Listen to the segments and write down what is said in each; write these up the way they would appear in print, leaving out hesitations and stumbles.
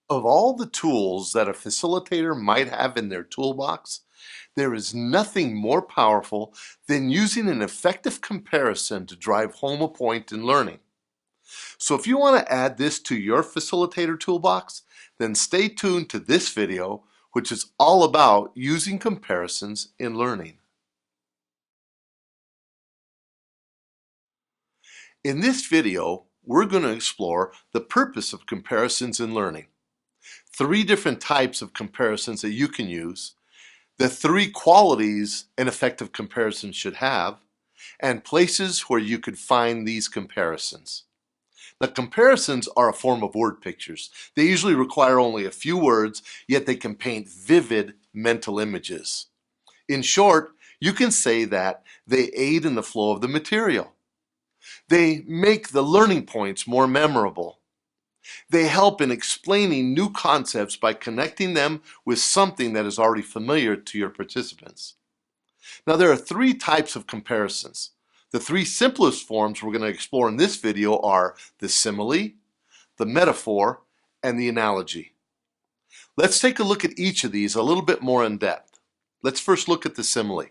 Of all the tools that a facilitator might have in their toolbox, there is nothing more powerful than using an effective comparison to drive home a point in learning. So if you want to add this to your facilitator toolbox, then stay tuned to this video, which is all about using comparisons in learning. In this video, we're going to explore the purpose of comparisons in learning, 3 different types of comparisons that you can use, the 3 qualities an effective comparison should have, and places where you could find these comparisons. Now, comparisons are a form of word pictures. They usually require only a few words, yet they can paint vivid mental images. In short, you can say that they aid in the flow of the material. They make the learning points more memorable. They help in explaining new concepts by connecting them with something that is already familiar to your participants. Now, there are 3 types of comparisons. The 3 simplest forms we're going to explore in this video are the simile, the metaphor, and the analogy. Let's take a look at each of these a little bit more in depth. Let's first look at the simile.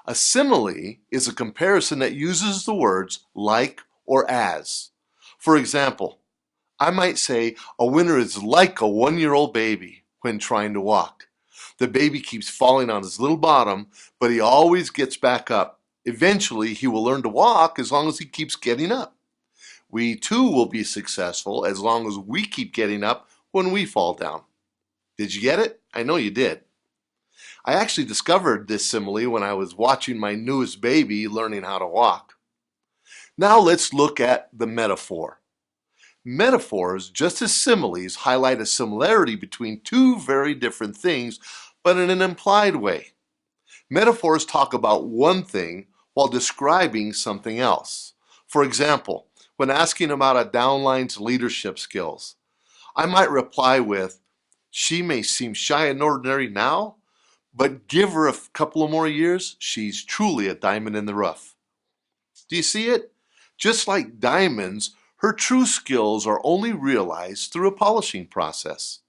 A simile is a comparison that uses the words like or as. For example, I might say a winner is like a 1-year-old baby when trying to walk. The baby keeps falling on his little bottom, but he always gets back up. Eventually, he will learn to walk as long as he keeps getting up. We too will be successful as long as we keep getting up when we fall down. Did you get it? I know you did. I actually discovered this simile when I was watching my newest baby learning how to walk. Now let's look at the metaphor. Metaphors, just as similes, highlight a similarity between 2 very different things, but in an implied way. Metaphors talk about one thing while describing something else. For example, when asking about a downline's leadership skills, I might reply with, "She may seem shy and ordinary now, but give her a couple of more years, she's truly a diamond in the rough." Do you see it? Just like diamonds, her true skills are only realized through a polishing process.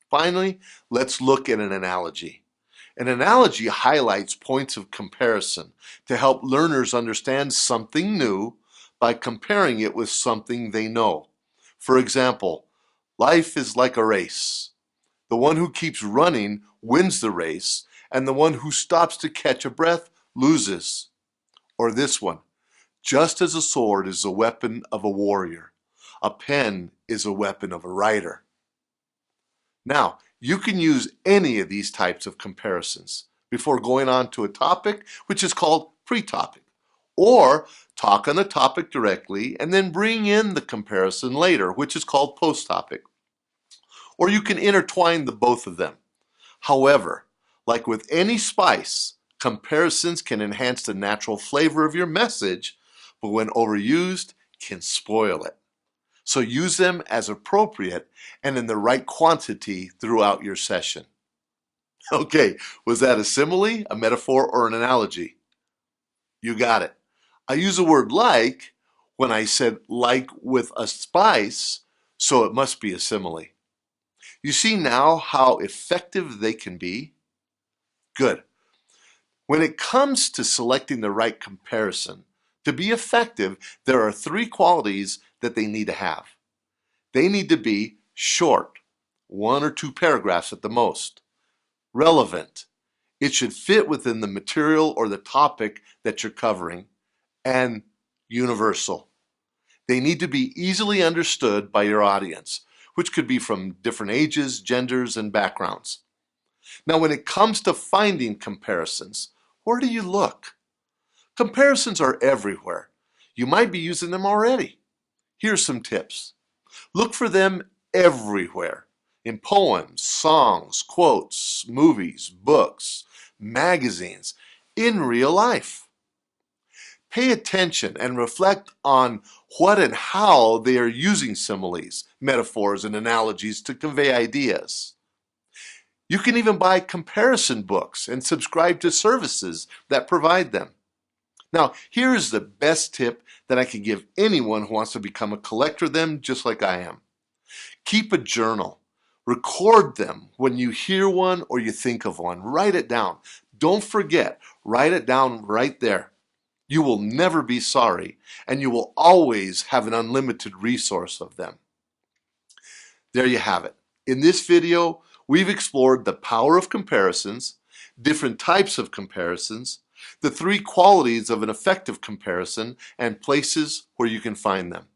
Finally, let's look at an analogy. An analogy highlights points of comparison to help learners understand something new by comparing it with something they know. For example, life is like a race. The one who keeps running wins the race, and the one who stops to catch a breath loses. Or this one, just as a sword is the weapon of a warrior, a pen is a weapon of a writer. Now, you can use any of these types of comparisons before going on to a topic, which is called pre-topic, or talk on the topic directly and then bring in the comparison later, which is called post-topic. Or you can intertwine the both of them. However, like with any spice, comparisons can enhance the natural flavor of your message, but when overused, can spoil it. So use them as appropriate and in the right quantity throughout your session. Okay, was that a simile, a metaphor, or an analogy? You got it. I use the word like when I said like with a spice, so it must be a simile. You see now how effective they can be? Good. When it comes to selecting the right comparison, to be effective, there are 3 qualities that they need to have. They need to be short, 1 or 2 paragraphs at the most. Relevant. It should fit within the material or the topic that you're covering. And universal. They need to be easily understood by your audience, which could be from different ages, genders, and backgrounds. Now, when it comes to finding comparisons, where do you look? Comparisons are everywhere. You might be using them already. Here's some tips. Look for them everywhere. In poems, songs, quotes, movies, books, magazines, in real life. Pay attention and reflect on what and how they are using similes, metaphors, and analogies to convey ideas. You can even buy comparison books and subscribe to services that provide them. Now, here is the best tip that I can give anyone who wants to become a collector of them just like I am. Keep a journal. Record them when you hear one or you think of one. Write it down. Don't forget, write it down right there. You will never be sorry, and you will always have an unlimited resource of them. There you have it. In this video, we've explored the power of comparisons, different types of comparisons, the three qualities of an effective comparison, and places where you can find them.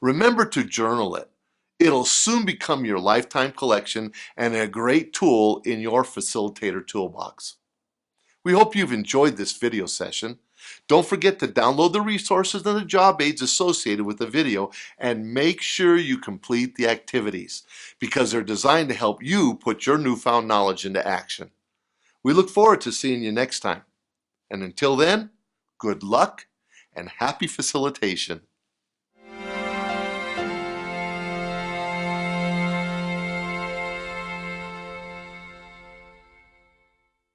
Remember to journal it. It'll soon become your lifetime collection and a great tool in your facilitator toolbox. We hope you've enjoyed this video session. Don't forget to download the resources and the job aids associated with the video, and make sure you complete the activities because they're designed to help you put your newfound knowledge into action. We look forward to seeing you next time. And until then, good luck and happy facilitation.